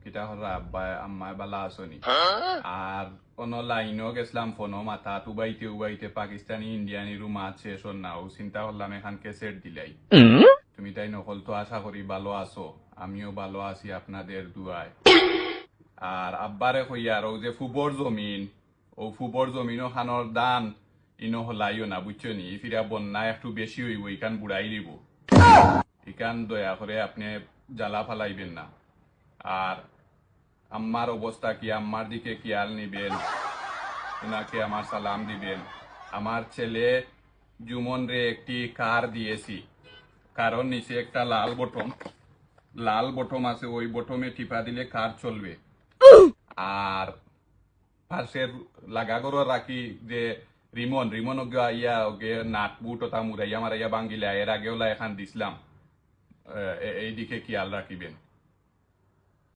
কিতা হরা আব্বা আম্মা বালা আসনি আর কোন লাইনও গেছিলাম ফোনও মাথা উবাইতে উবাইতে পাকিস্তানি ইন্ডিয়ানিরও মাছ শেষ হল না ও চিন্তা করলাম এখান কেসেট দিলাই তুমি তাই নকল তো আশা করি ভালো আছো আমিও ভালো আছি আপনাদের দুয়ায় আর আব্বারে কইয়ার ও যে ফুবর জমিন ও ফুবর জমিনও খানোর দান ইনো হলাইও না বুঝছো নি ফিরা বন্যা একটু বেশি হইব ইখান বুড়াই দিব ইখান দয়া করে আপনি জ্বালা ফালাইবেন না আর আম্মার অবস্থা কি আম্মার দিকে খেয়াল নিবেন ওনাকে আমার সালাম দিবেন আমার ছেলে জুমন রে একটি কার দিয়েছি কারণ নিচে একটা লাল বটম আছে ওই বটমে টিপা দিলে কার চলবে আর পাশের লাগা করে রাখি যে রিমন ইয়া ওকে নাট বুট ওটা মুরাইয়া মারাইয়া বাঙ্গিলা এর আগেও এখান দিছিলাম এই দিকে খেয়াল রাখিবেন